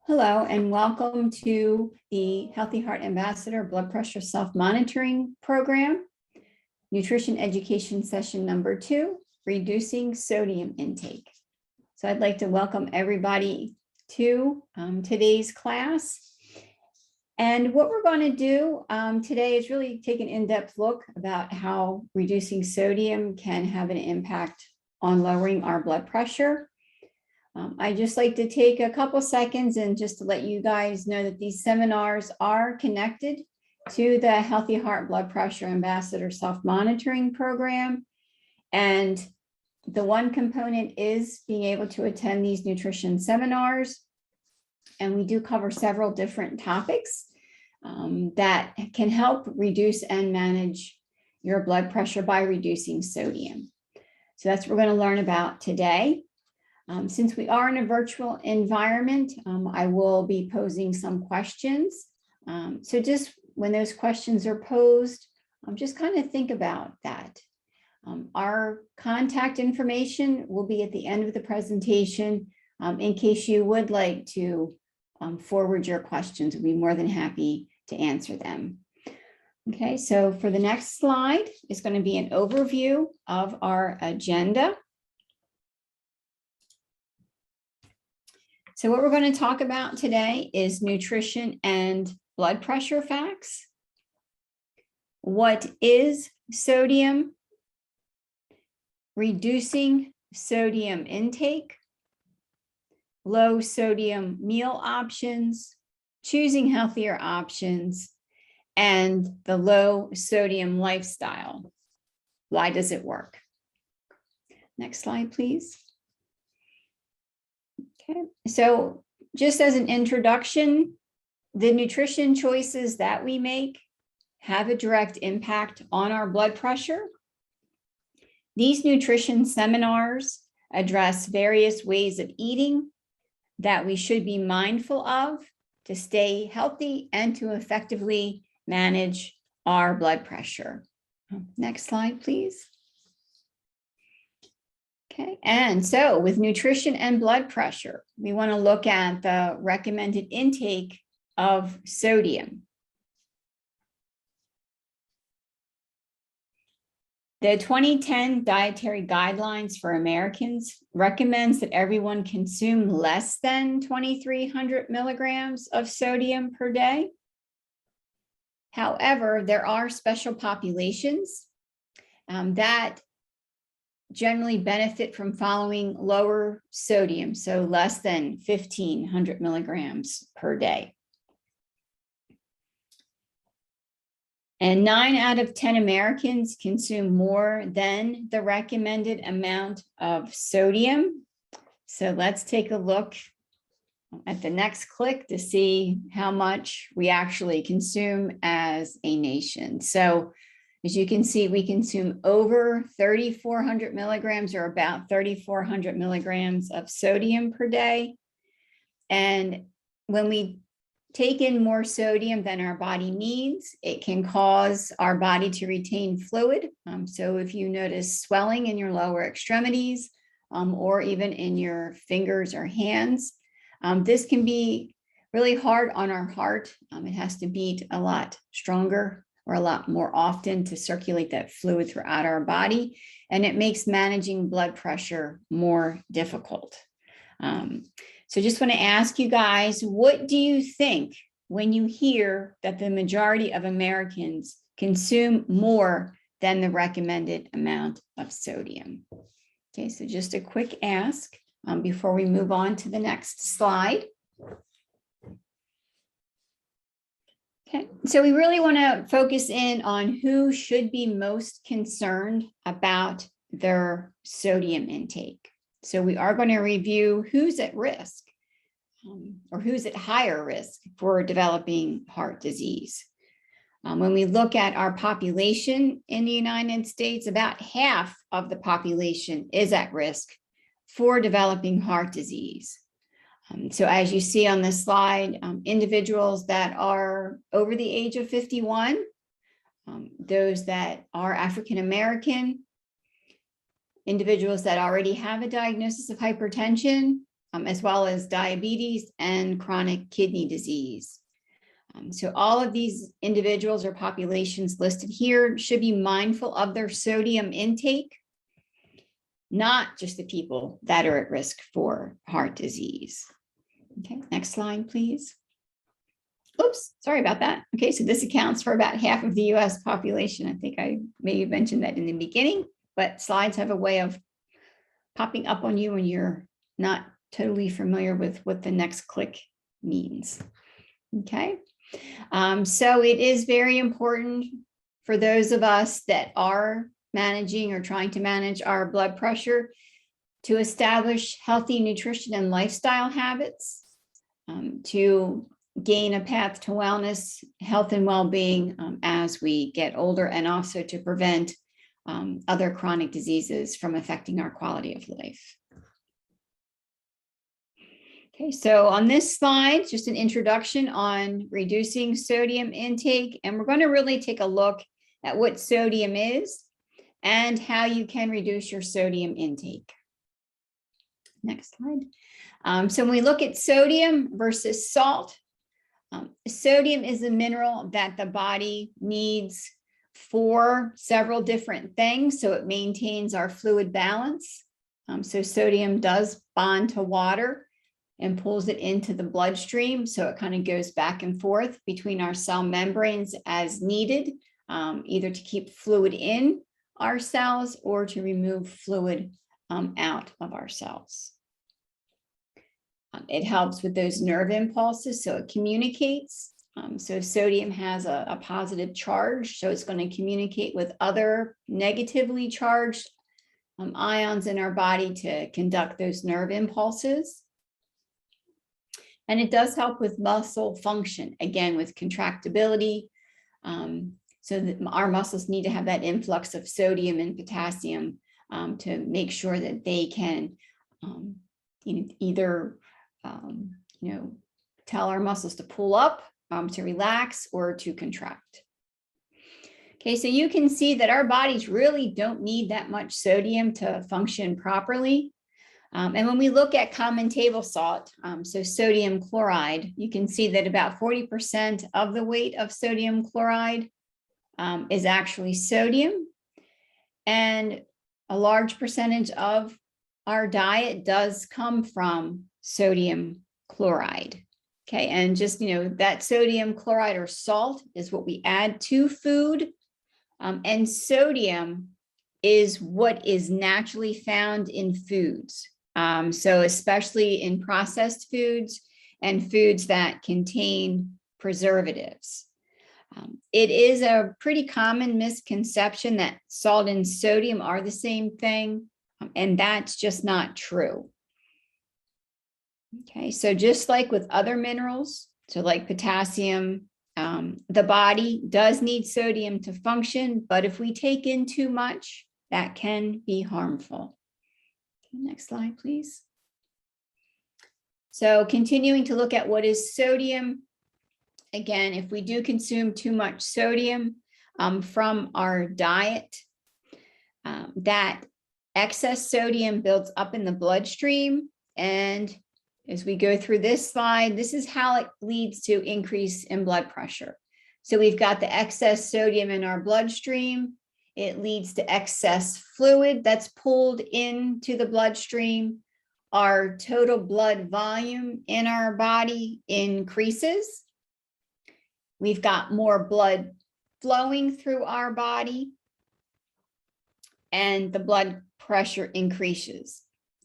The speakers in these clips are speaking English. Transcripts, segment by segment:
Hello, and welcome to the Healthy Heart Ambassador Blood Pressure Self-Monitoring Program, Nutrition Education Session number 2, Reducing Sodium Intake. So I'd like to welcome everybody to today's class. And what we're going to do today is really take an in-depth look about how reducing sodium can have an impact on lowering our blood pressure. I'd just like to take a couple seconds and just to let you guys know that these seminars are connected to the Healthy Heart Blood Pressure Ambassador Self-Monitoring Program. And the one component is being able to attend these nutrition seminars. And we do cover several different topics that can help reduce and manage your blood pressure by reducing sodium. So that's what we're going to learn about today. Since we are in a virtual environment, I will be posing some questions. So just when those questions are posed, just kind of think about that. Our contact information will be at the end of the presentation in case you would like to forward your questions. We'd be more than happy to answer them. Okay, so for the next slide is going to be an overview of our agenda. So what we're going to talk about today is nutrition and blood pressure facts. What is sodium? Reducing sodium intake, low sodium meal options, choosing healthier options, and the low sodium lifestyle. Why does it work? Next slide, please. Okay, so just as an introduction, the nutrition choices that we make have a direct impact on our blood pressure. These nutrition seminars address various ways of eating that we should be mindful of to stay healthy and to effectively manage our blood pressure. Next slide, please. Okay, and so with nutrition and blood pressure, we want to look at the recommended intake of sodium. The 2010 Dietary Guidelines for Americans recommends that everyone consume less than 2,300 milligrams of sodium per day. However, there are special populations that generally benefit from following lower sodium, so less than 1,500 milligrams per day. And 9 out of 10 Americans consume more than the recommended amount of sodium. So let's take a look at the next click to see how much we actually consume as a nation. So as you can see, we consume over 3,400 milligrams or about 3,400 milligrams of sodium per day. And when we take in more sodium than our body needs, it can cause our body to retain fluid. So if you notice swelling in your lower extremities or even in your fingers or hands, this can be really hard on our heart. It has to beat a lot stronger or a lot more often to circulate that fluid throughout our body. And it makes managing blood pressure more difficult. So just want to ask you guys, what do you think when you hear that the majority of Americans consume more than the recommended amount of sodium? Okay, so just a quick ask before we move on to the next slide. Okay, so we really want to focus in on who should be most concerned about their sodium intake. So we are going to review who's at risk or who's at higher risk for developing heart disease. When we look at our population in the United States, about half of the population is at risk for developing heart disease. So as you see on this slide, individuals that are over the age of 51, those that are African American, individuals that already have a diagnosis of hypertension, as well as diabetes and chronic kidney disease. So all of these individuals or populations listed here should be mindful of their sodium intake, not just the people that are at risk for heart disease. Okay, next slide, please. Oops, sorry about that. Okay, so this accounts for about half of the US population. I think I may have mentioned that in the beginning, but slides have a way of popping up on you when you're not totally familiar with what the next click means. Okay, so it is very important for those of us that are managing or trying to manage our blood pressure to establish healthy nutrition and lifestyle habits, to gain a path to wellness, health, and well-being as we get older, and also to prevent other chronic diseases from affecting our quality of life. Okay, so on this slide, just an introduction on reducing sodium intake, and we're going to really take a look at what sodium is and how you can reduce your sodium intake. Next slide. So when we look at sodium versus salt, sodium is a mineral that the body needs for several different things. So it maintains our fluid balance. So sodium does bond to water and pulls it into the bloodstream. So it kind of goes back and forth between our cell membranes as needed, either to keep fluid in our cells or to remove fluid out of our cells. It helps with those nerve impulses, so it communicates. So sodium has a positive charge, so it's going to communicate with other negatively charged ions in our body to conduct those nerve impulses. And it does help with muscle function, again, with contractibility. So that our muscles need to have that influx of sodium and potassium to make sure that they can either tell our muscles to pull up, to relax, or to contract. Okay, so you can see that our bodies really don't need that much sodium to function properly. And when we look at common table salt, so sodium chloride, you can see that about 40% of the weight of sodium chloride is actually sodium. And a large percentage of our diet does come from sodium chloride. Okay, and just, that sodium chloride or salt is what we add to food. And sodium is what is naturally found in foods. So especially in processed foods and foods that contain preservatives. It is a pretty common misconception that salt and sodium are the same thing, and that's just not true. Okay, so just like with other minerals, so like potassium, the body does need sodium to function, but if we take in too much, that can be harmful. Okay, next slide, please. So continuing to look at what is sodium. Again, if we do consume too much sodium from our diet, that excess sodium builds up in the bloodstream. And as we go through this slide, this is how it leads to increase in blood pressure. So we've got the excess sodium in our bloodstream. It leads to excess fluid that's pulled into the bloodstream. Our total blood volume in our body increases. We've got more blood flowing through our body, and the blood pressure increases.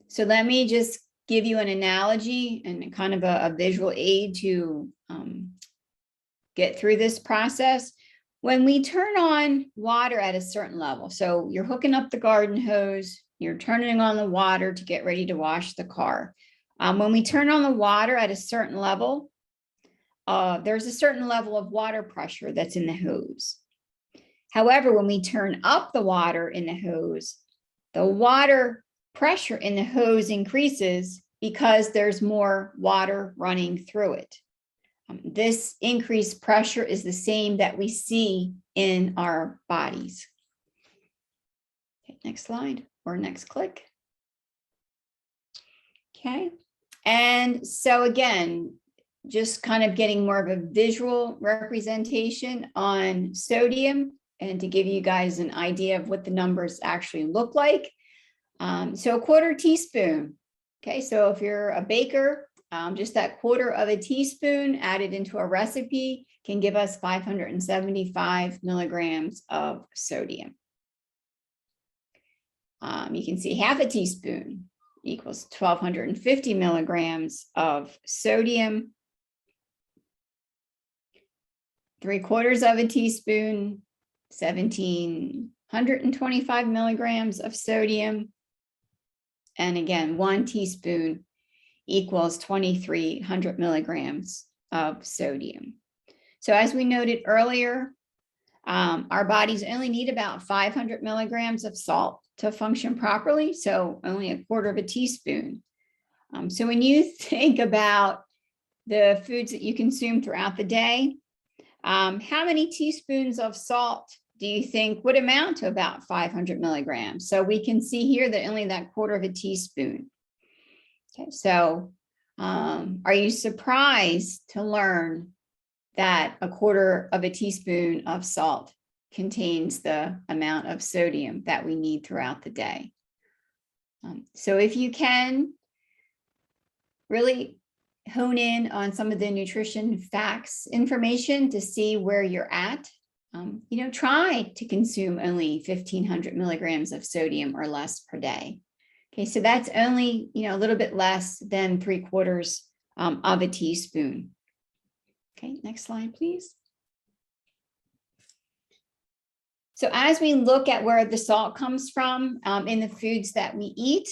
So let me just give you an analogy and kind of a visual aid to get through this process. When we turn on water at a certain level, so you're hooking up the garden hose, you're turning on the water to get ready to wash the car. When we turn on the water at a certain level, there's a certain level of water pressure that's in the hose. However, when we turn up the water in the hose, the water pressure in the hose increases because there's more water running through it. This increased pressure is the same that we see in our bodies. Okay, next slide or next click. Okay, And so again, just kind of getting more of a visual representation on sodium and to give you guys an idea of what the numbers actually look like. So a quarter teaspoon. Okay, so if you're a baker, just that quarter of a teaspoon added into a recipe can give us 575 milligrams of sodium. You can see half a teaspoon equals 1,250 milligrams of sodium. 3/4 of a teaspoon, 1,725 milligrams of sodium. And again, 1 teaspoon equals 2,300 milligrams of sodium. So as we noted earlier, our bodies only need about 500 milligrams of salt to function properly, so only 1/4 of a teaspoon. So when you think about the foods that you consume throughout the day, how many teaspoons of salt do you think would amount to about 500 milligrams? So we can see here that only that 1/4 of a teaspoon. Okay, so are you surprised to learn that 1/4 of a teaspoon of salt contains the amount of sodium that we need throughout the day? So if you can really hone in on some of the nutrition facts information to see where you're at, try to consume only 1,500 milligrams of sodium or less per day. Okay, so that's only, a little bit less than 3/4 of a teaspoon. Okay, next slide, please. So as we look at where the salt comes from in the foods that we eat,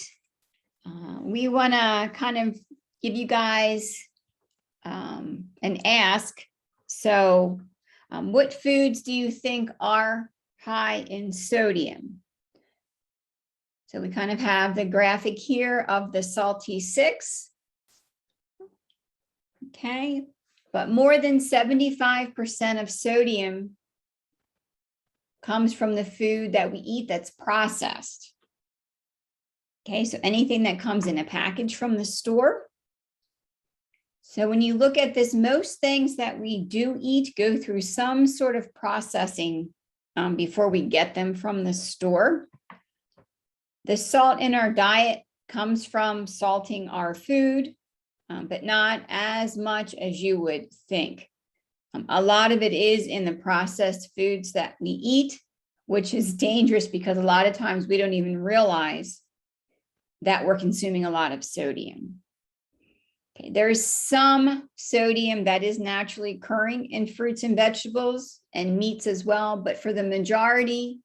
we want to kind of give you guys an ask. So what foods do you think are high in sodium? So we kind of have the graphic here of the salty 6. Okay, but more than 75% of sodium comes from the food that we eat that's processed. Okay, so anything that comes in a package from the store. So when you look at this, most things that we do eat go through some sort of processing before we get them from the store. The salt in our diet comes from salting our food, but not as much as you would think. A lot of it is in the processed foods that we eat, which is dangerous because a lot of times we don't even realize that we're consuming a lot of sodium. Okay, there's some sodium that is naturally occurring in fruits and vegetables and meats as well, but for the majority,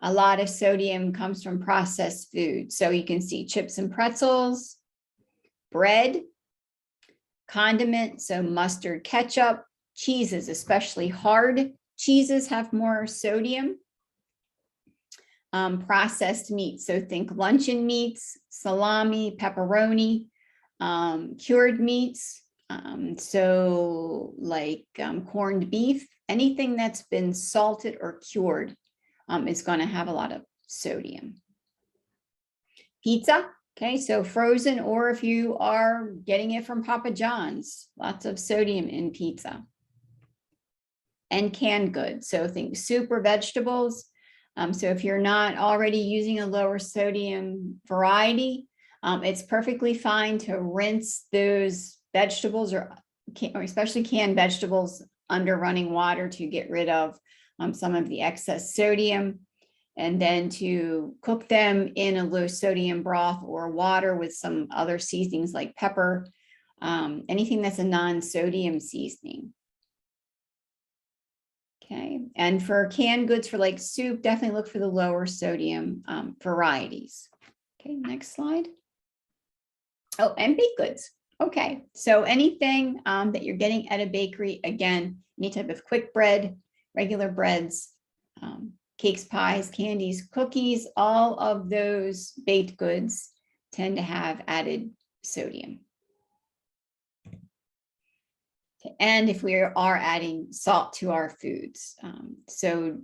a lot of sodium comes from processed food. So you can see chips and pretzels, bread, condiments, so mustard, ketchup, cheeses, especially hard cheeses have more sodium. Processed meats, so think luncheon meats, salami, pepperoni, cured meats, so like corned beef, anything that's been salted or cured is going to have a lot of sodium. Pizza, okay, so frozen, or if you are getting it from Papa John's, lots of sodium in pizza. And canned goods, so think soup or vegetables. So if you're not already using a lower sodium variety, it's perfectly fine to rinse those vegetables or especially canned vegetables under running water to get rid of some of the excess sodium, and then to cook them in a low sodium broth or water with some other seasonings like pepper, anything that's a non-sodium seasoning. Okay, and for canned goods for like soup, definitely look for the lower sodium varieties. Okay, next slide. Oh, and baked goods. Okay, so anything that you're getting at a bakery, again, any type of quick bread, regular breads, cakes, pies, candies, cookies, all of those baked goods tend to have added sodium. And if we are adding salt to our foods, so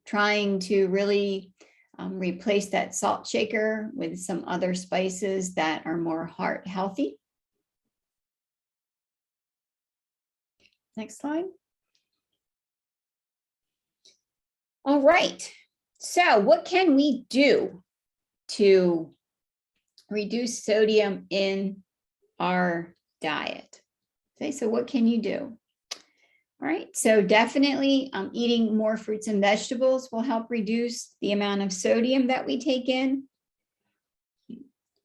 trying to really replace that salt shaker with some other spices that are more heart healthy. Next slide. All right. So what can we do to reduce sodium in our diet? Okay, so what can you do? All right, so definitely eating more fruits and vegetables will help reduce the amount of sodium that we take in.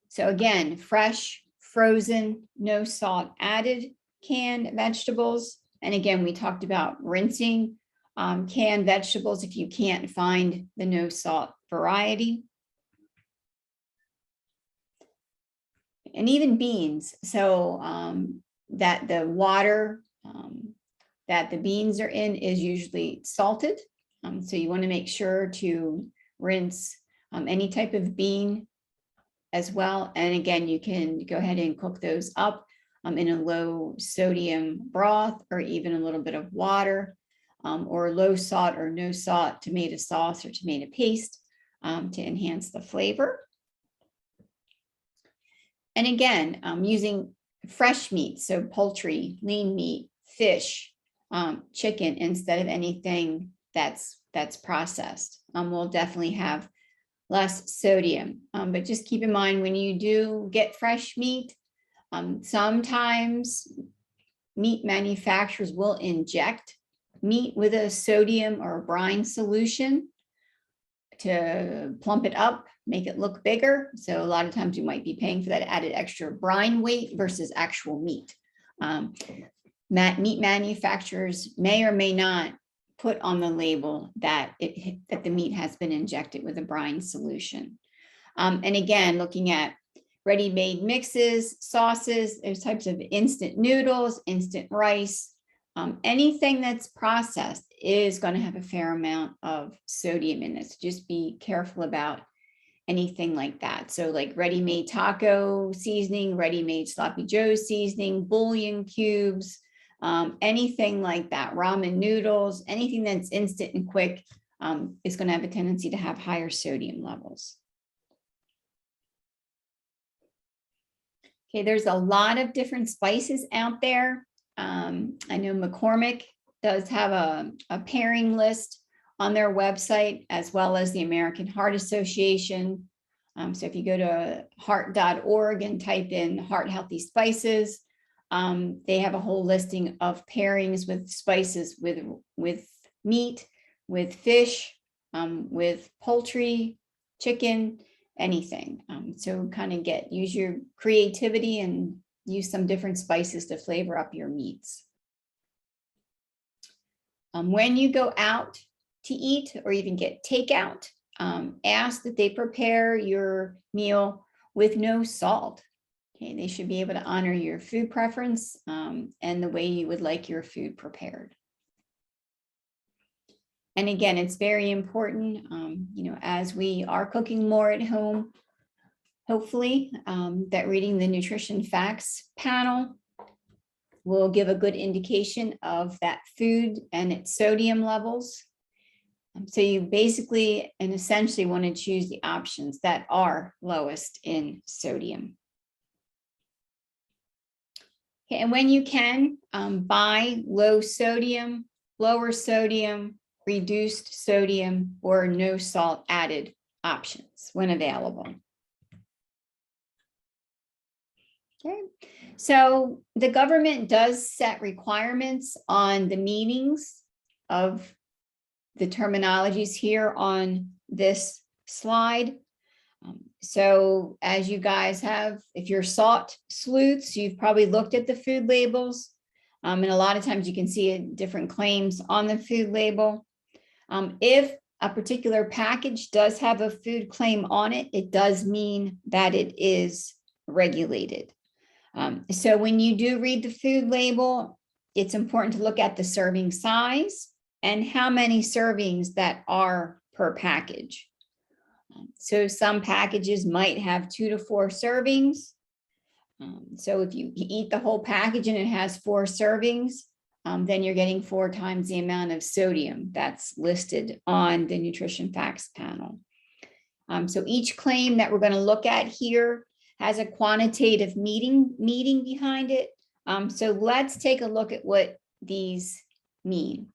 So again, fresh, frozen, no salt added canned vegetables. And again, we talked about rinsing canned vegetables if you can't find the no salt variety. And even beans, so that the water that the beans are in is usually salted. So you want to make sure to rinse any type of bean as well. And again, you can go ahead and cook those up in a low sodium broth or even a little bit of water or low salt or no salt tomato sauce or tomato paste to enhance the flavor. And again, using fresh meat, so poultry, lean meat, fish, chicken, instead of anything that's processed, will definitely have less sodium. But just keep in mind when you do get fresh meat, sometimes meat manufacturers will inject meat with a sodium or a brine solution to plump it up, make it look bigger. So a lot of times you might be paying for that added extra brine weight versus actual meat. Meat manufacturers may or may not put on the label that the meat has been injected with a brine solution. And again, looking at ready-made mixes, sauces, those types of instant noodles, instant rice, anything that's processed is going to have a fair amount of sodium in it. So just be careful about anything like that. So like ready-made taco seasoning, ready-made sloppy joe seasoning, bouillon cubes, anything like that, ramen noodles, anything that's instant and quick is going to have a tendency to have higher sodium levels. Okay, there's a lot of different spices out there. I know McCormick does have a pairing list on their website, as well as the American Heart Association. So if you go to heart.org and type in heart healthy spices, they have a whole listing of pairings with spices with meat, with fish, with poultry, chicken, anything. So kind of use your creativity and use some different spices to flavor up your meats. When you go out to eat or even get takeout, ask that they prepare your meal with no salt. Okay, they should be able to honor your food preference and the way you would like your food prepared. And again, it's very important, as we are cooking more at home, hopefully that reading the nutrition facts panel will give a good indication of that food and its sodium levels. So you basically and essentially want to choose the options that are lowest in sodium. Okay, and when you can, buy low sodium, lower sodium, reduced sodium, or no salt added options when available. Okay, so the government does set requirements on the meanings of the terminologies here on this slide. So as you guys have, if you're salt sleuths, you've probably looked at the food labels. And a lot of times you can see different claims on the food label. If a particular package does have a food claim on it, it does mean that it is regulated. So when you do read the food label, it's important to look at the serving size and how many servings that are per package. So some packages might have 2 to 4 servings. So if you eat the whole package and it has 4 servings, then you're getting 4 times the amount of sodium that's listed on the nutrition facts panel. So each claim that we're going to look at here has a quantitative meaning behind it. So let's take a look at what these mean?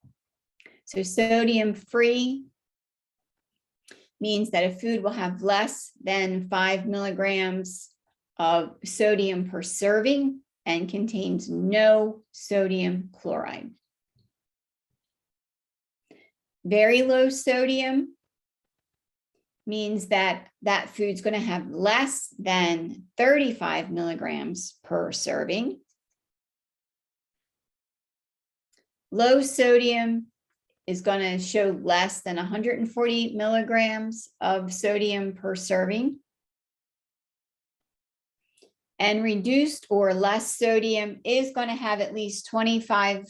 So sodium free means that a food will have less than 5 milligrams of sodium per serving and contains no sodium chloride. Very low sodium means that that food's going to have less than 35 milligrams per serving. Low sodium is going to show less than 140 milligrams of sodium per serving. And reduced or less sodium is going to have at least 25%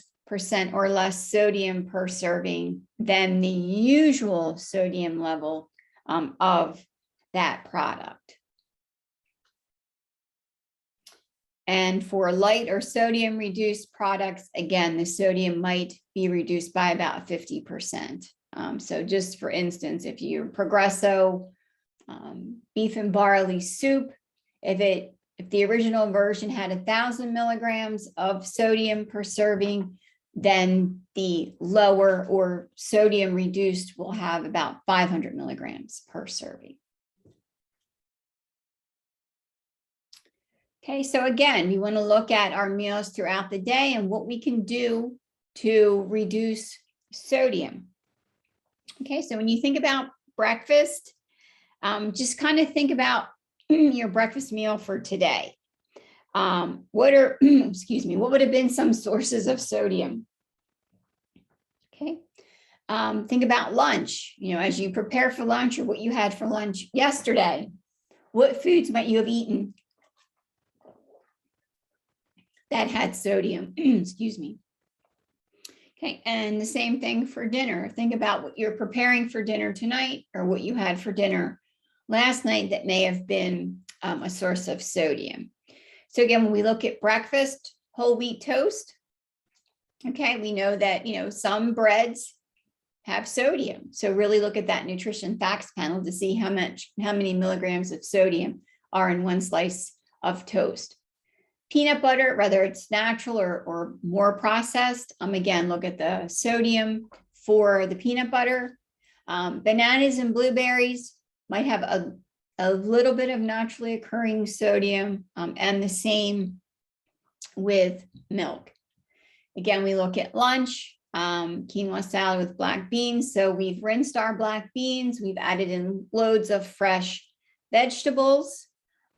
or less sodium per serving than the usual sodium level of that product. And for light or sodium reduced products, again, the sodium might be reduced by about 50%. So just for instance, if you Progresso beef and barley soup, if the original version had 1,000 milligrams of sodium per serving, then the lower or sodium reduced will have about 500 milligrams per serving. Okay, so again, we want to look at our meals throughout the day and what we can do to reduce sodium. Okay, so when you think about breakfast, just kind of think about your breakfast meal for today. What are, excuse me, what would have been some sources of sodium? Okay, think about lunch, as you prepare for lunch or what you had for lunch yesterday. What foods might you have eaten that had sodium? Excuse me. Okay, and the same thing for dinner. Think about what you're preparing for dinner tonight or what you had for dinner last night that may have been a source of sodium. So again, when we look at breakfast, whole wheat toast, okay, we know that, some breads have sodium. So really look at that nutrition facts panel to see how many milligrams of sodium are in one slice of toast. Peanut butter, whether it's natural or more processed, again, look at the sodium for the peanut butter. Bananas and blueberries might have a little bit of naturally occurring sodium, and the same with milk. Again, we look at lunch, quinoa salad with black beans. So we've rinsed our black beans. We've added in loads of fresh vegetables.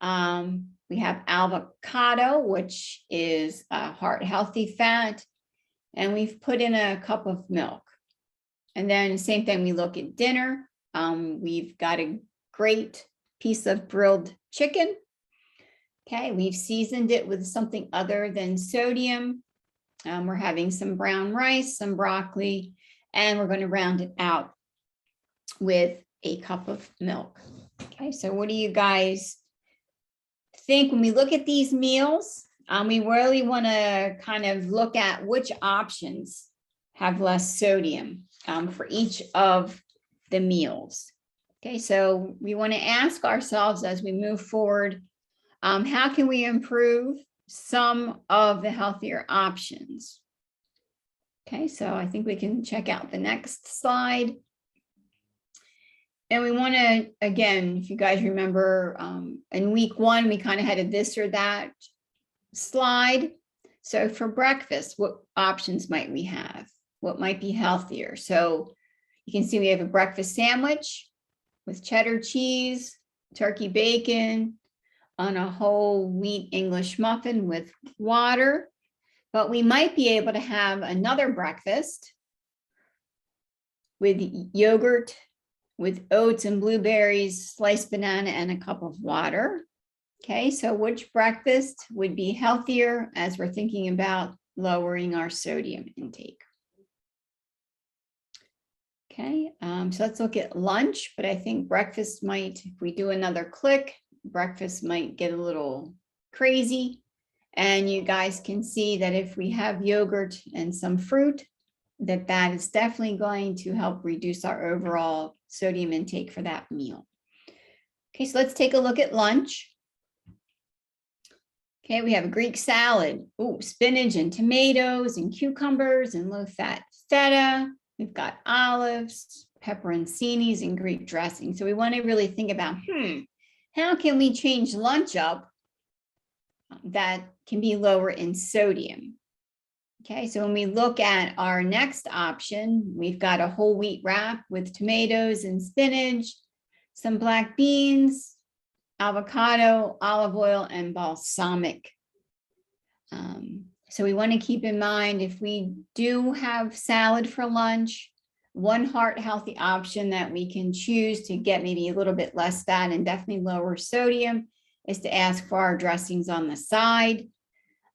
We have avocado, which is a heart healthy fat, and we've put in a cup of milk. And then same thing, we look at dinner. We've got a great piece of grilled chicken. Okay, we've seasoned it with something other than sodium. We're having some brown rice, some broccoli, and we're going to round it out with a cup of milk. Okay, so what do you guys think when we look at these meals? We really want to kind of look at which options have less sodium for each of the meals. Okay, so we want to ask ourselves as we move forward, how can we improve some of the healthier options? Okay, so I think we can check out the next slide. And we want to, again, if you guys remember, in week 1, we kind of had a this or that slide. So for breakfast, what options might we have? What might be healthier? So you can see we have a breakfast sandwich with cheddar cheese, turkey bacon, on a whole wheat English muffin with water. But we might be able to have another breakfast with yogurt, with oats and blueberries, sliced banana, and a cup of water. Okay, so which breakfast would be healthier as we're thinking about lowering our sodium intake? Okay, so let's look at lunch, but I think breakfast might, if we do another click, breakfast might get a little crazy. And you guys can see that if we have yogurt and some fruit, that is definitely going to help reduce our overall sodium intake for that meal. Okay, so let's take a look at lunch. Okay, we have a Greek salad. Oh, spinach and tomatoes and cucumbers and low-fat feta. We've got olives, pepperoncinis, and Greek dressing. So we want to really think about, how can we change lunch up that can be lower in sodium? Okay, so when we look at our next option, we've got a whole wheat wrap with tomatoes and spinach, some black beans, avocado, olive oil, and balsamic. So we want to keep in mind, if we do have salad for lunch, one heart healthy option that we can choose to get maybe a little bit less fat and definitely lower sodium is to ask for our dressings on the side.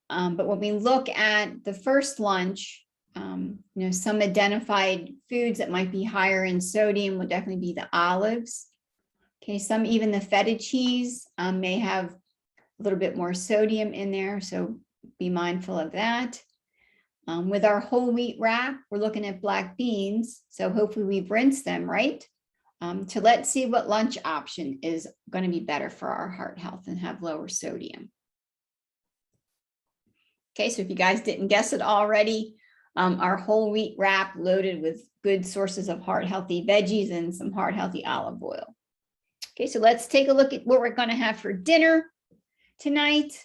But when we look at the first lunch, some identified foods that might be higher in sodium would definitely be the olives. Okay, even the feta cheese may have a little bit more sodium in there, so be mindful of that. With our whole wheat wrap, we're looking at black beans, so hopefully we've rinsed them, right? So let's see what lunch option is going to be better for our heart health and have lower sodium. Okay, so if you guys didn't guess it already, our whole wheat wrap loaded with good sources of heart healthy veggies and some heart healthy olive oil. Okay, so let's take a look at what we're going to have for dinner tonight.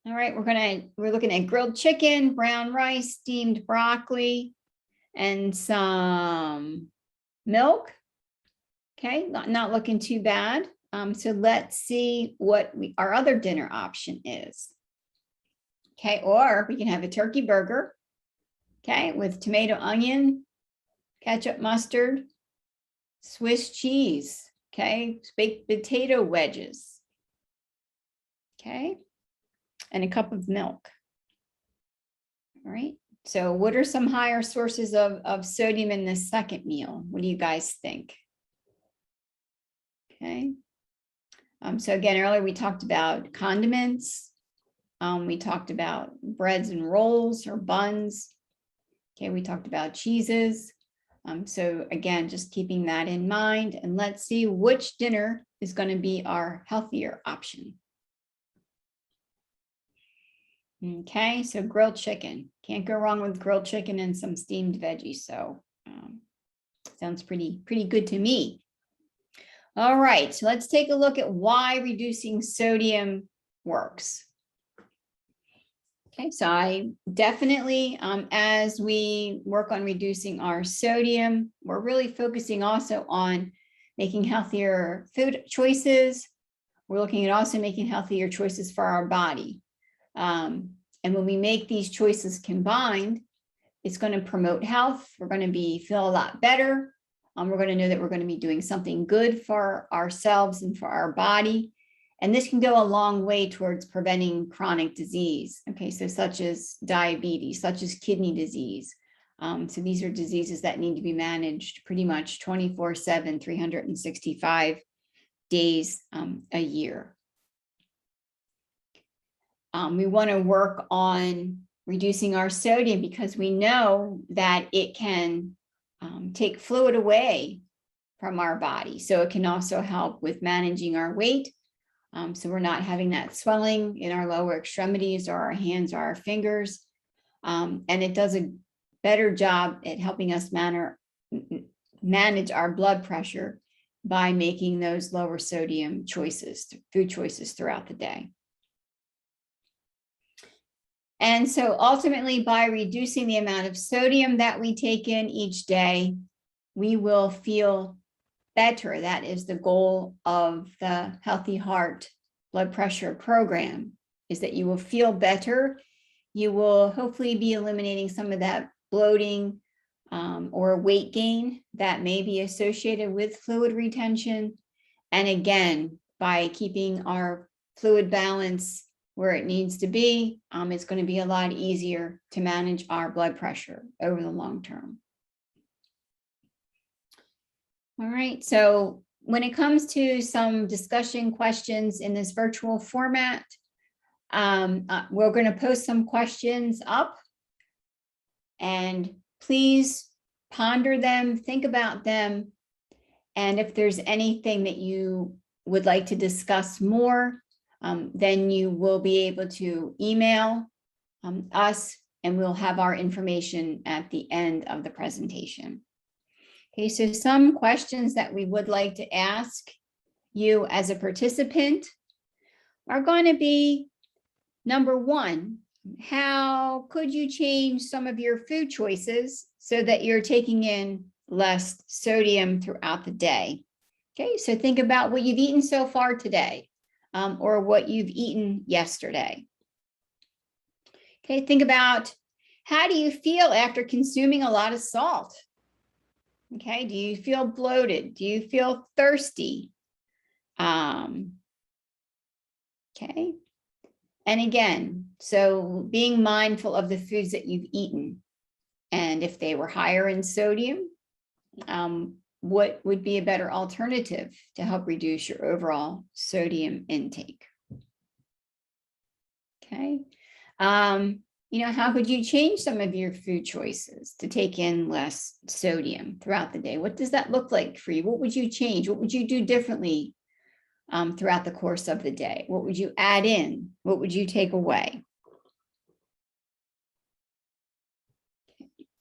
All right, we're looking at grilled chicken, brown rice, steamed broccoli, and some milk. Okay, not looking too bad. So let's see what our other dinner option is. Okay, or we can have a turkey burger, okay, with tomato, onion, ketchup, mustard, Swiss cheese, okay, baked potato wedges, okay, and a cup of milk. All right, so what are some higher sources of sodium in this second meal? What do you guys think? Okay, so again, earlier we talked about condiments. We talked about breads and rolls or buns. Okay, we talked about cheeses. So again, just keeping that in mind, and let's see which dinner is going to be our healthier option. Okay, so grilled chicken. Can't go wrong with grilled chicken and some steamed veggies. So sounds pretty good to me. All right, so let's take a look at why reducing sodium works. Okay, so I definitely, as we work on reducing our sodium, we're really focusing also on making healthier food choices. We're looking at also making healthier choices for our body. And when we make these choices combined, it's going to promote health. We're going to feel a lot better. We're going to know that we're going to be doing something good for ourselves and for our body. And this can go a long way towards preventing chronic disease. Okay, so such as diabetes, such as kidney disease. So these are diseases that need to be managed pretty much 24/7, 365 days a year. We want to work on reducing our sodium because we know that it can take fluid away from our body. So it can also help with managing our weight. So we're not having that swelling in our lower extremities or our hands or our fingers. And it does a better job at helping us manage our blood pressure by making those lower sodium choices, food choices throughout the day. And so ultimately, by reducing the amount of sodium that we take in each day, we will feel better. That is the goal of the Healthy Heart Blood Pressure Program, is that you will feel better. You will hopefully be eliminating some of that bloating or weight gain that may be associated with fluid retention. And again, by keeping our fluid balance where it needs to be, it's going to be a lot easier to manage our blood pressure over the long term. All right, so when it comes to some discussion questions in this virtual format, we're going to post some questions up, and please ponder them, think about them, and if there's anything that you would like to discuss more, then you will be able to email us, and we'll have our information at the end of the presentation. Okay, so some questions that we would like to ask you as a participant are going to be, number one, how could you change some of your food choices so that you're taking in less sodium throughout the day? Okay, so think about what you've eaten so far today, or what you've eaten yesterday. Okay, think about, how do you feel after consuming a lot of salt? Okay, do you feel bloated? Do you feel thirsty? Okay. And again, so being mindful of the foods that you've eaten, and if they were higher in sodium, what would be a better alternative to help reduce your overall sodium intake? Okay. How could you change some of your food choices to take in less sodium throughout the day? What does that look like for you? What would you change? What would you do differently throughout the course of the day? What would you add in? What would you take away?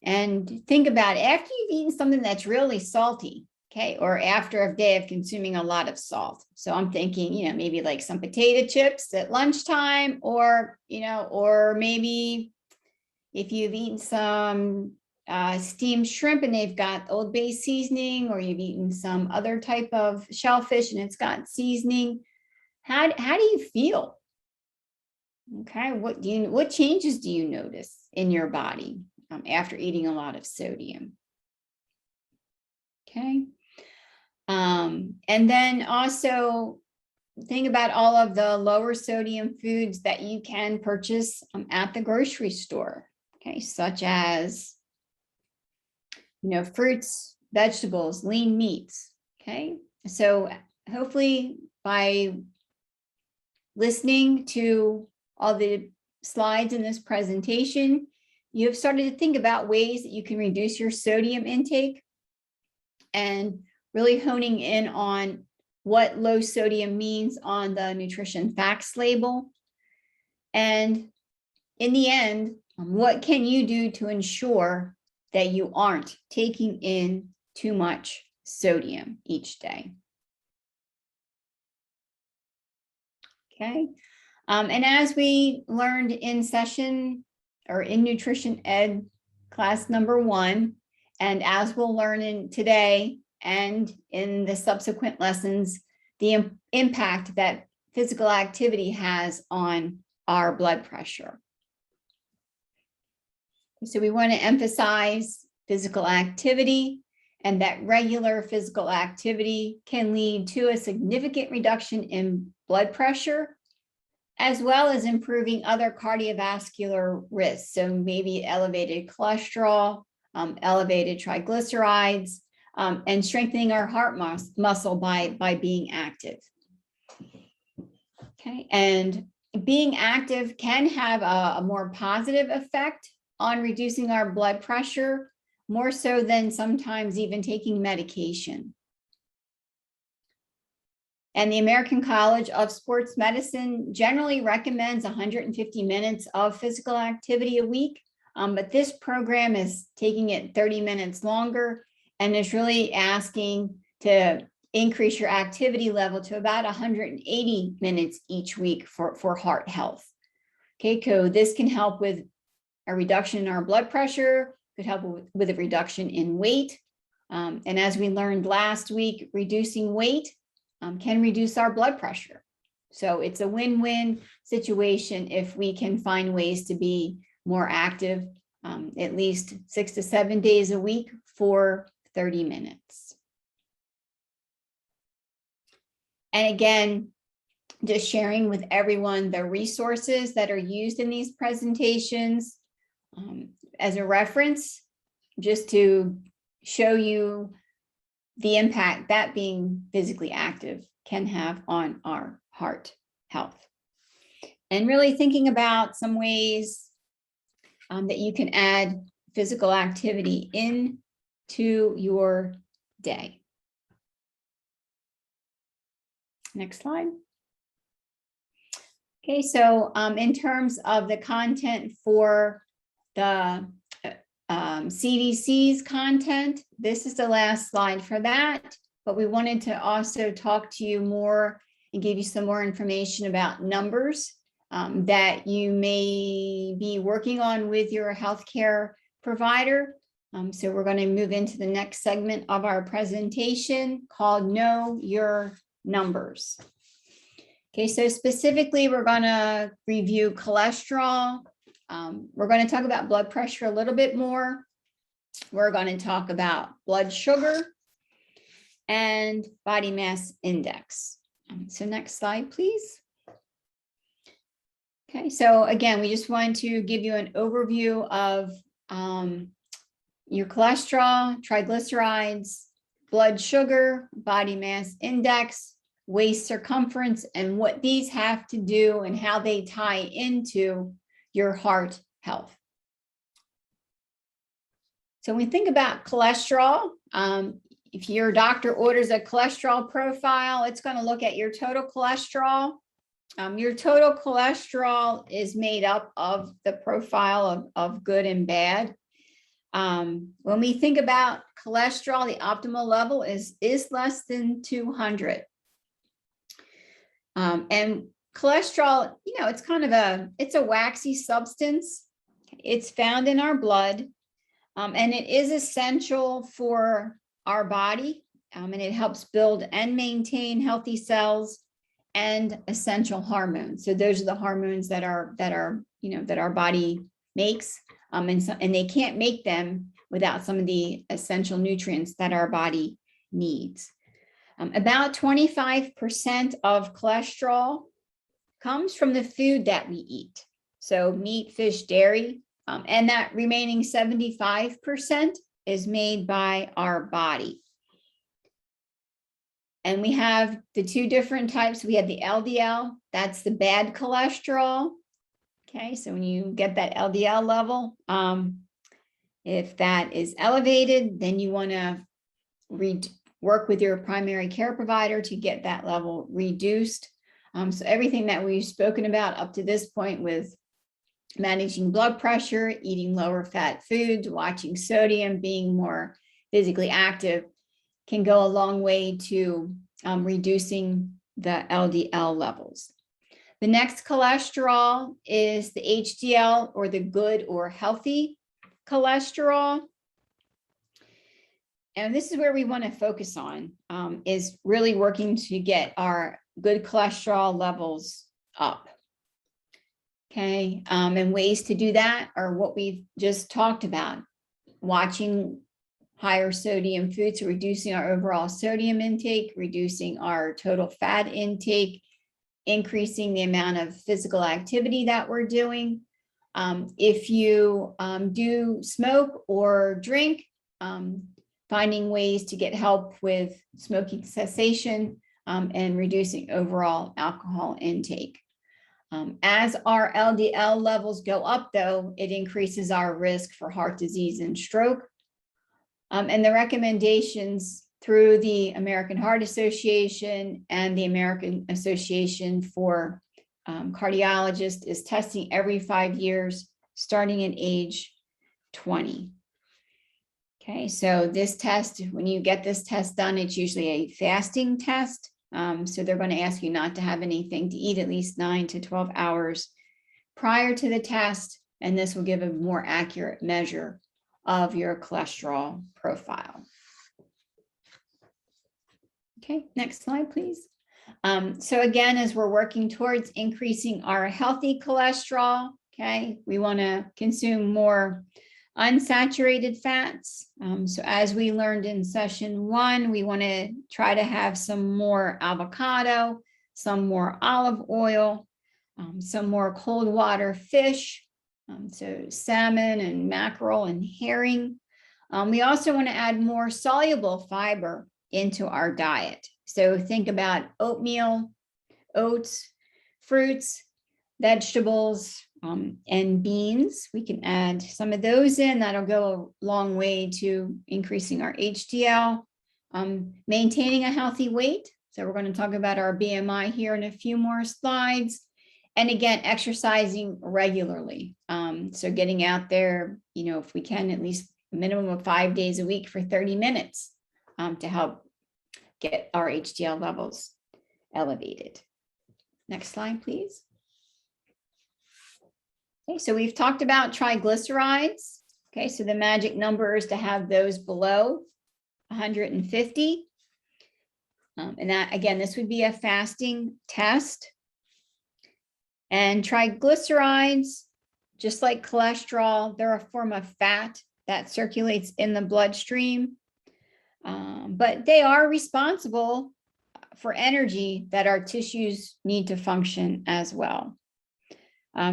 And think about, after you've eaten something that's really salty, okay, or after a day of consuming a lot of salt. So I'm thinking, maybe like some potato chips at lunchtime, or, or maybe if you've eaten some steamed shrimp and they've got Old Bay seasoning, or you've eaten some other type of shellfish and it's got seasoning, how do you feel? Okay, what changes do you notice in your body after eating a lot of sodium? Okay, and then also think about all of the lower sodium foods that you can purchase at the grocery store. Okay, such as fruits, vegetables, lean meats. Okay, so hopefully by listening to all the slides in this presentation, you have started to think about ways that you can reduce your sodium intake, and really honing in on what low sodium means on the nutrition facts label. And in the end, what can you do to ensure that you aren't taking in too much sodium each day? Okay. And as we learned in session, or in nutrition ed class number 1, and as we'll learn in today and in the subsequent lessons, the impact that physical activity has on our blood pressure. So we want to emphasize physical activity, and that regular physical activity can lead to a significant reduction in blood pressure, as well as improving other cardiovascular risks. So maybe elevated cholesterol, elevated triglycerides, and strengthening our heart muscle by being active. Okay, and being active can have a more positive effect on reducing our blood pressure, more so than sometimes even taking medication. And the American College of Sports Medicine generally recommends 150 minutes of physical activity a week, but this program is taking it 30 minutes longer, and is really asking to increase your activity level to about 180 minutes each week for heart health. Okay, so this can help with a reduction in our blood pressure, could help with a reduction in weight. And as we learned last week, reducing weight can reduce our blood pressure. So it's a win-win situation if we can find ways to be more active, at least 6 to 7 days a week for 30 minutes. And again, just sharing with everyone the resources that are used in these presentations as a reference, just to show you the impact that being physically active can have on our heart health. And really thinking about some ways that you can add physical activity into your day. Next slide. Okay, so in terms of the content for the CDC's content, this is the last slide for that, but we wanted to also talk to you more and give you some more information about numbers that you may be working on with your healthcare provider. So we're going to move into the next segment of our presentation called Know Your Numbers. Okay, so specifically, we're going to review cholesterol. We're going to talk about blood pressure a little bit more. We're going to talk about blood sugar and body mass index. So next slide, please. Okay, so again, we just wanted to give you an overview of your cholesterol, triglycerides, blood sugar, body mass index, waist circumference, and what these have to do and how they tie into your heart health. So when we think about cholesterol, if your doctor orders a cholesterol profile, it's going to look at your total cholesterol. Your total cholesterol is made up of the profile of good and bad. When we think about cholesterol, the optimal level is less than 200. And cholesterol, you know, it's kind of it's a waxy substance. It's found in our blood, and it is essential for our body, and it helps build and maintain healthy cells and essential hormones. So those are the hormones that our body makes, and they can't make them without some of the essential nutrients that our body needs. About 25% of cholesterol comes from the food that we eat. So meat, fish, dairy, and that remaining 75% is made by our body. And we have the two different types. We have the LDL, that's the bad cholesterol. Okay, so when you get that LDL level, if that is elevated, then you want to work with your primary care provider to get that level reduced. So everything that we've spoken about up to this point with managing blood pressure, eating lower fat foods, watching sodium, being more physically active can go a long way to reducing the LDL levels. The next cholesterol is the HDL, or the good or healthy cholesterol. And this is where we want to focus on, is really working to get our good cholesterol levels up. Okay, and ways to do that are what we've just talked about: watching higher sodium foods, so reducing our overall sodium intake, reducing our total fat intake, increasing the amount of physical activity that we're doing. If you do smoke or drink, finding ways to get help with smoking cessation and reducing overall alcohol intake. As our LDL levels go up, though, it increases our risk for heart disease and stroke. And the recommendations through the American Heart Association and the American Association for Cardiologists is testing every 5 years, starting at age 20. Okay, so this test, when you get this test done, it's usually a fasting test. So they're going to ask you not to have anything to eat at least 9 to 12 hours prior to the test, and this will give a more accurate measure of your cholesterol profile. Okay, next slide, please. So again, as we're working towards increasing our healthy cholesterol, okay, we want to consume more unsaturated fats. So as we learned in session 1, we want to try to have some more avocado, some more olive oil, some more cold water fish, so salmon and mackerel and herring. We also want to add more soluble fiber into our diet. So think about oatmeal, oats, fruits, vegetables, and beans. We can add some of those in. That'll go a long way to increasing our HDL, maintaining a healthy weight. So we're going to talk about our BMI here in a few more slides, And again, exercising regularly. So getting out there, if we can, at least a minimum of 5 days a week for 30 minutes to help get our HDL levels elevated. Next slide, please. Okay, so we've talked about triglycerides. Okay, so the magic number is to have those below 150. And that, again, this would be a fasting test. And triglycerides, just like cholesterol, they're a form of fat that circulates in the bloodstream. But they are responsible for energy that our tissues need to function as well.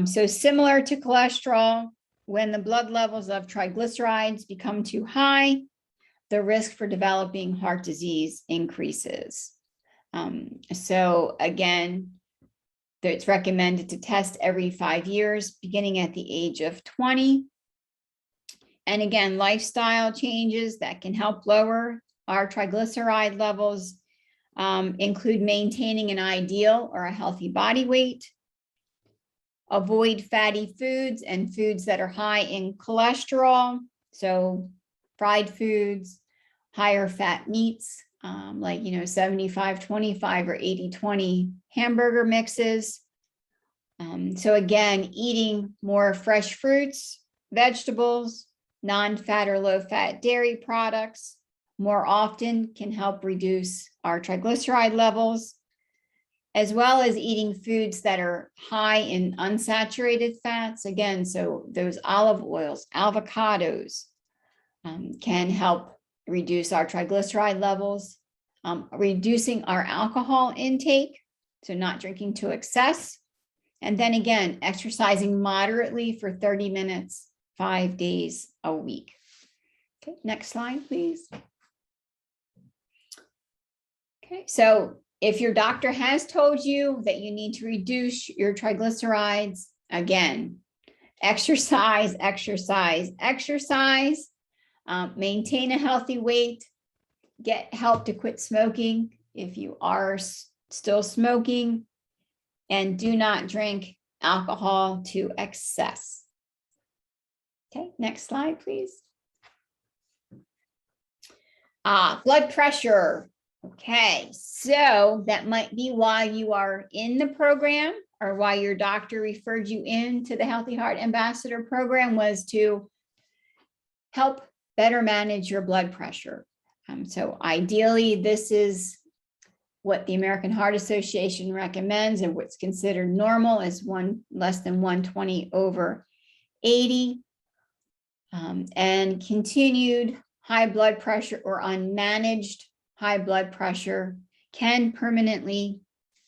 So similar to cholesterol, when the blood levels of triglycerides become too high, the risk for developing heart disease increases. So again, it's recommended to test every 5 years, beginning at the age of 20. And again, lifestyle changes that can help lower our triglyceride levels include maintaining an ideal or a healthy body weight, avoid fatty foods and foods that are high in cholesterol. So fried foods, higher fat meats, like 75-25 or 80-20 hamburger mixes. So again, eating more fresh fruits, vegetables, non-fat or low-fat dairy products more often can help reduce our triglyceride levels, as well as eating foods that are high in unsaturated fats. Again, so those olive oils, avocados can help reduce our triglyceride levels, reducing our alcohol intake, so not drinking to excess. And then again, exercising moderately for 30 minutes, 5 days a week. Okay, next slide, please. Okay, so if your doctor has told you that you need to reduce your triglycerides, again, exercise, exercise, exercise, maintain a healthy weight, get help to quit smoking if you are still smoking, and do not drink alcohol to excess. Okay, next slide, please. Blood pressure. Okay, so that might be why you are in the program, or why your doctor referred you into the Healthy Heart Ambassador program, was to help better manage your blood pressure. So ideally, this is what the American Heart Association recommends, and what's considered normal is less than 120/80. And continued high blood pressure or unmanaged high blood pressure can permanently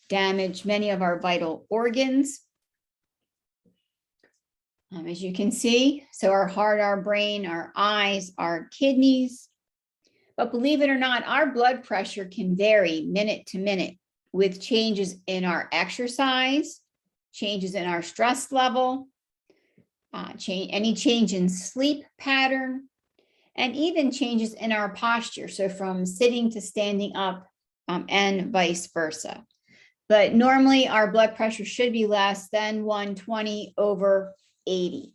damage many of our vital organs. As you can see, so our heart, our brain, our eyes, our kidneys. But believe it or not, our blood pressure can vary minute to minute with changes in our exercise, changes in our stress level, any change in sleep pattern, and even changes in our posture. So from sitting to standing up, and vice versa. But normally our blood pressure should be less than 120/80.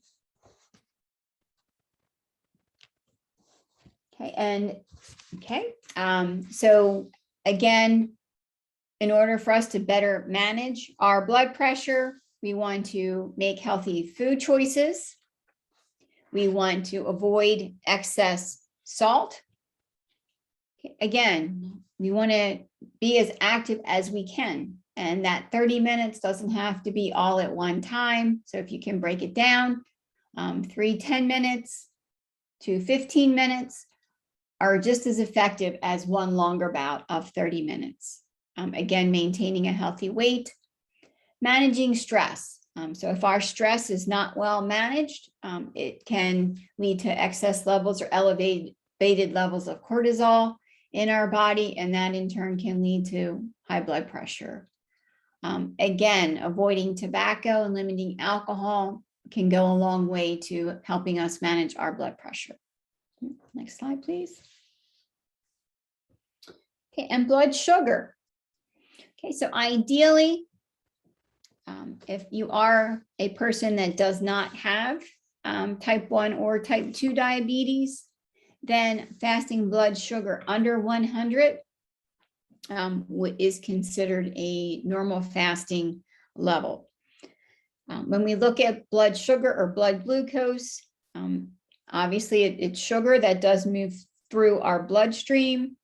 Okay, so again, in order for us to better manage our blood pressure, we want to make healthy food choices. We want to avoid excess salt. Okay, again, we want to be as active as we can. And that 30 minutes doesn't have to be all at one time. So if you can break it down, 3 10 minutes to 15 minutes are just as effective as one longer bout of 30 minutes. Again, maintaining a healthy weight, managing stress. So if our stress is not well managed, it can lead to excess levels or elevated levels of cortisol in our body, and that in turn can lead to high blood pressure. Again, avoiding tobacco and limiting alcohol can go a long way to helping us manage our blood pressure. Next slide, please. Okay, and blood sugar. Okay, so ideally, If you are a person that does not have type 1 or type 2 diabetes, then fasting blood sugar under 100 is considered a normal fasting level. When we look at blood sugar or blood glucose, obviously it's sugar that does move through our bloodstream.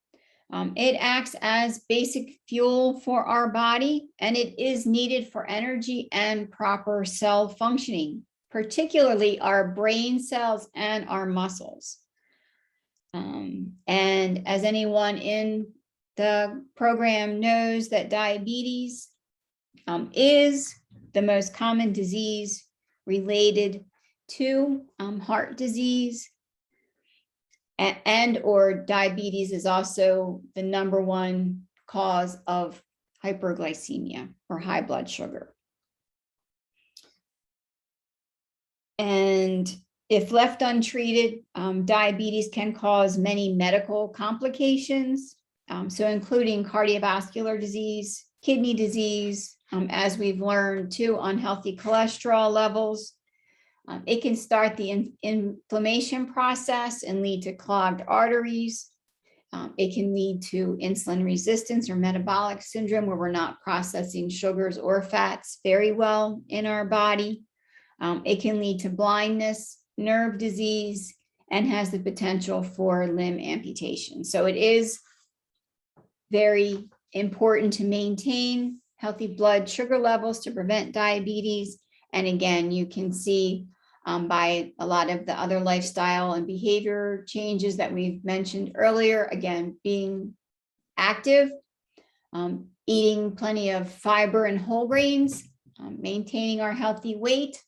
It acts as basic fuel for our body, and it is needed for energy and proper cell functioning, particularly our brain cells and our muscles. And as anyone in the program knows, that diabetes is the most common disease related to heart disease, and or diabetes is also the #1 cause of hyperglycemia or high blood sugar. And if left untreated, diabetes can cause many medical complications, so including cardiovascular disease, kidney disease, as we've learned too, unhealthy cholesterol levels. It can start the inflammation process and lead to clogged arteries. It can lead to insulin resistance or metabolic syndrome, where we're not processing sugars or fats very well in our body. It can lead to blindness, nerve disease, and has the potential for limb amputation. So it is very important to maintain healthy blood sugar levels to prevent diabetes. And again, you can see by a lot of the other lifestyle and behavior changes that we've mentioned earlier, again, being active, eating plenty of fiber and whole grains, maintaining our healthy weight,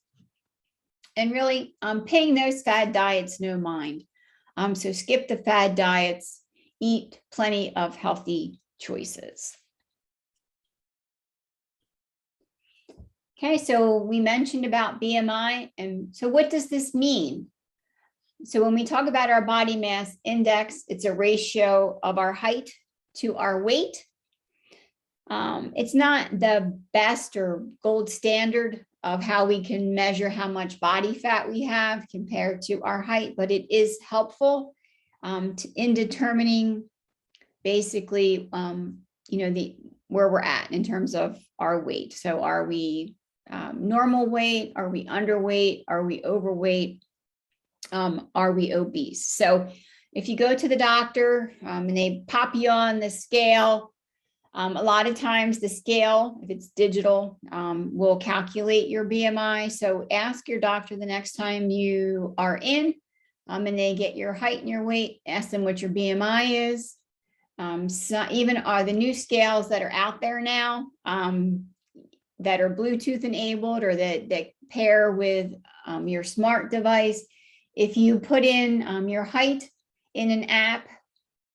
and really paying those fad diets no mind. So skip the fad diets, eat plenty of healthy choices. Okay, so we mentioned about BMI, and so what does this mean? So when we talk about our body mass index, it's a ratio of our height to our weight. It's not the best or gold standard of how we can measure how much body fat we have compared to our height, but it is helpful in determining basically, where we're at in terms of our weight. So are we normal weight? Are we underweight? Are we overweight? Are we obese? So if you go to the doctor and they pop you on the scale, a lot of times the scale, if it's digital, will calculate your BMI. So ask your doctor the next time you are in and they get your height and your weight, ask them what your BMI is. So even the new scales that are out there now, that are Bluetooth enabled or that pair with your smart device. If you put in your height in an app,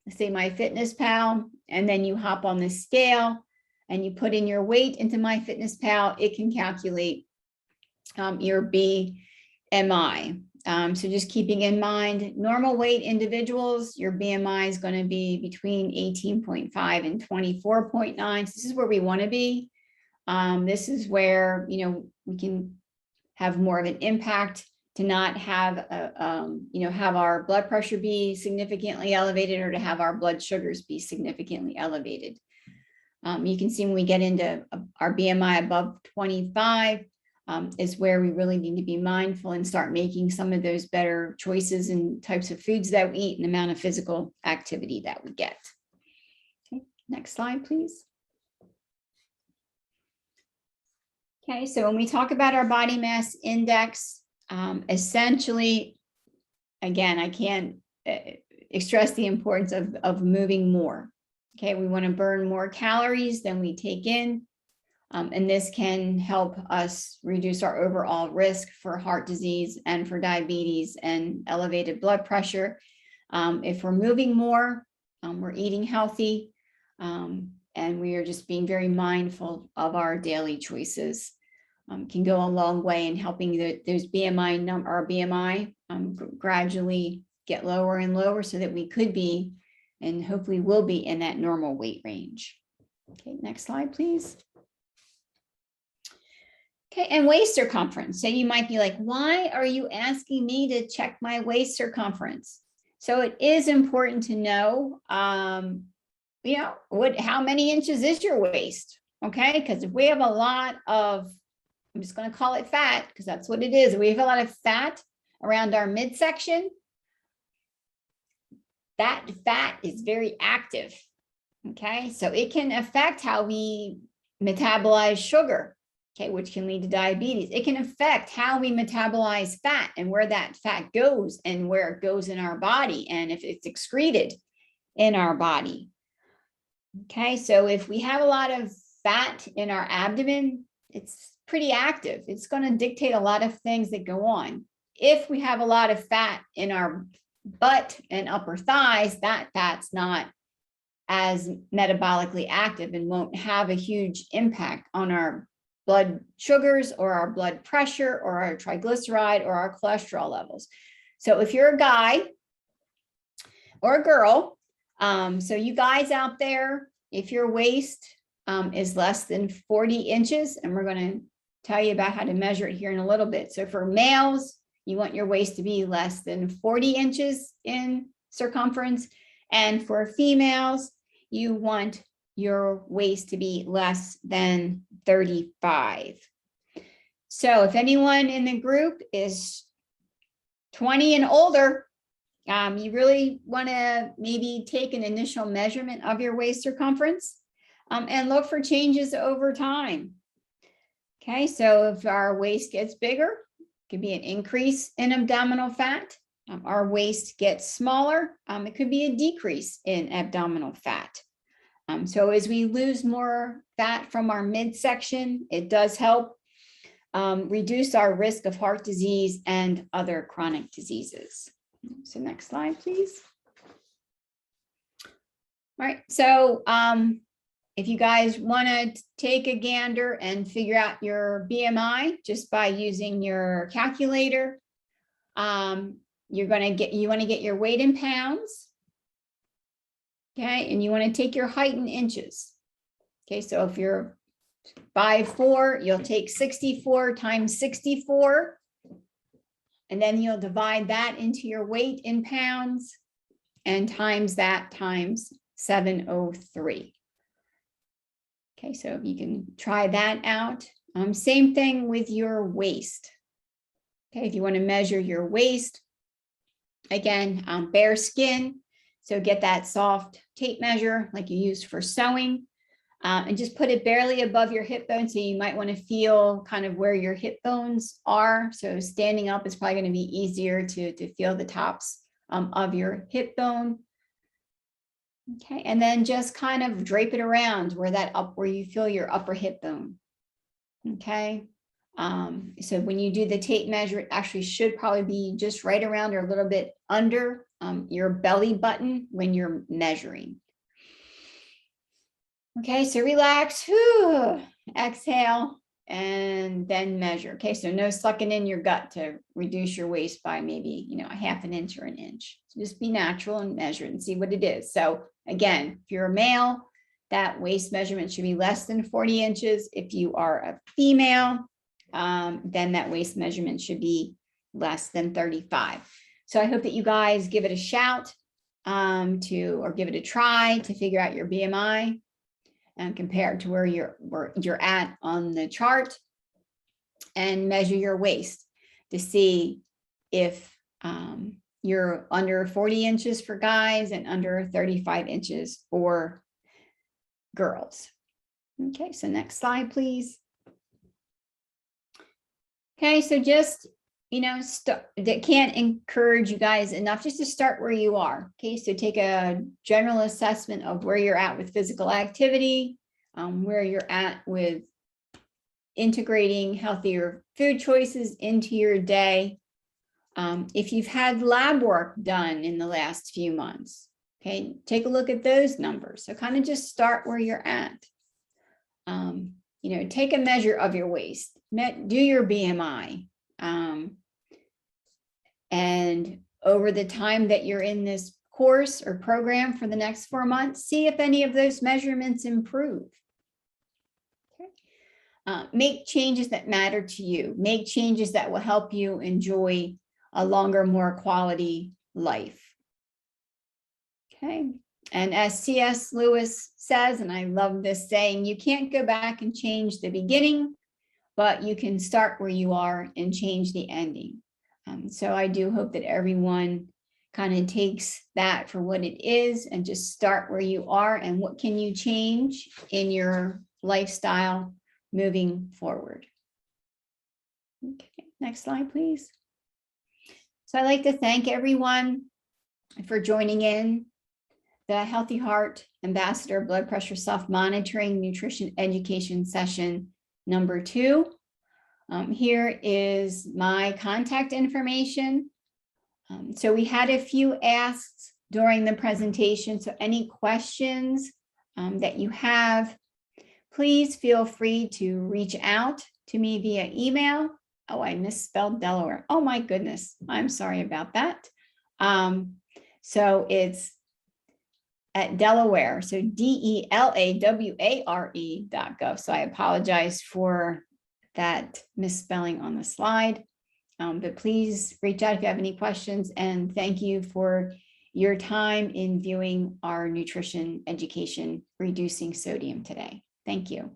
say MyFitnessPal, and then you hop on the scale and you put in your weight into MyFitnessPal, it can calculate your BMI. So just keeping in mind, normal weight individuals, your BMI is going to be between 18.5 and 24.9. So this is where we want to be. This is where, we can have more of an impact to not have, have our blood pressure be significantly elevated or to have our blood sugars be significantly elevated. You can see when we get into our BMI above 25 is where we really need to be mindful and start making some of those better choices and types of foods that we eat and the amount of physical activity that we get. Okay, next slide, please. Okay, so when we talk about our body mass index, essentially, again, I can't stress the importance of moving more. Okay, we want to burn more calories than we take in, and this can help us reduce our overall risk for heart disease and for diabetes and elevated blood pressure. If we're moving more, we're eating healthy, and we are just being very mindful of our daily choices. Can go a long way in helping those BMI gradually get lower and lower so that we could be and hopefully will be in that normal weight range. Okay, next slide, please. Okay, and waist circumference. So you might be like, why are you asking me to check my waist circumference? So it is important to know, you know, how many inches is your waist? Okay, because if we have a lot of, I'm just going to call it fat because that's what it is. We have a lot of fat around our midsection. That fat is very active. Okay, so it can affect how we metabolize sugar. Okay, which can lead to diabetes. It can affect how we metabolize fat and where that fat goes and where it goes in our body and if it's excreted in our body. Okay, so if we have a lot of fat in our abdomen, it's pretty active. It's going to dictate a lot of things that go on. If we have a lot of fat in our butt and upper thighs, that fat's not as metabolically active and won't have a huge impact on our blood sugars or our blood pressure or our triglyceride or our cholesterol levels. So if you're a guy or a girl, so you guys out there, if your waist is less than 40 inches, and we're going to tell you about how to measure it here in a little bit. So for males, you want your waist to be less than 40 inches in circumference. And for females, you want your waist to be less than 35. So if anyone in the group is 20 and older, you really want to maybe take an initial measurement of your waist circumference and look for changes over time. Okay, so if our waist gets bigger, it could be an increase in abdominal fat. Our waist gets smaller, it could be a decrease in abdominal fat. So as we lose more fat from our midsection, it does help reduce our risk of heart disease and other chronic diseases. So next slide, please. All right, so if you guys want to take a gander and figure out your BMI just by using your calculator, you want to get your weight in pounds. Okay, and you want to take your height in inches. Okay, so if you're 5'4", you'll take 64 times 64, and then you'll divide that into your weight in pounds and times that times 703. Okay, so you can try that out. Same thing with your waist. Okay, if you want to measure your waist, again, bare skin. So get that soft tape measure like you use for sewing and just put it barely above your hip bone. So you might want to feel kind of where your hip bones are. So standing up is probably going to be easier to feel the tops of your hip bone. Okay, and then just kind of drape it around where you feel your upper hip bone. Okay, so when you do the tape measure, it actually should probably be just right around or a little bit under your belly button when you're measuring. Okay, so relax, exhale, and then measure. Okay, so no sucking in your gut to reduce your waist by maybe, a half an inch or an inch. So just be natural and measure and see what it is. So again, if you're a male, that waist measurement should be less than 40 inches. If you are a female, then that waist measurement should be less than 35. So I hope that you guys give it a shout or give it a try to figure out your BMI and compare it to where you're at on the chart, and measure your waist to see if you're under 40 inches for guys and under 35 inches for girls. Okay, so next slide, please. Okay, so just, that can't encourage you guys enough just to start where you are. Okay, so take a general assessment of where you're at with physical activity, where you're at with integrating healthier food choices into your day. If you've had lab work done in the last few months, okay, take a look at those numbers. So kind of just start where you're at. Take a measure of your waist, do your BMI. And over the time that you're in this course or program for the next 4 months, see if any of those measurements improve. Okay. Make changes that matter to you. Make changes that will help you enjoy a longer, more quality life. Okay. And as C.S. Lewis says, and I love this saying, you can't go back and change the beginning, but you can start where you are and change the ending. So I do hope that everyone kind of takes that for what it is and just start where you are and what can you change in your lifestyle moving forward. Okay, next slide, please. So I'd like to thank everyone for joining in the Healthy Heart Ambassador Blood Pressure Self-Monitoring Nutrition Education Session number 2. Here is my contact information. So we had a few asks during the presentation. So any questions that you have, please feel free to reach out to me via email. Oh, I misspelled Delaware. Oh my goodness. I'm sorry about that. So it's at Delaware, so DELAWARE.gov. So I apologize for that misspelling on the slide, but please reach out if you have any questions, and thank you for your time in viewing our nutrition education, reducing sodium today. Thank you.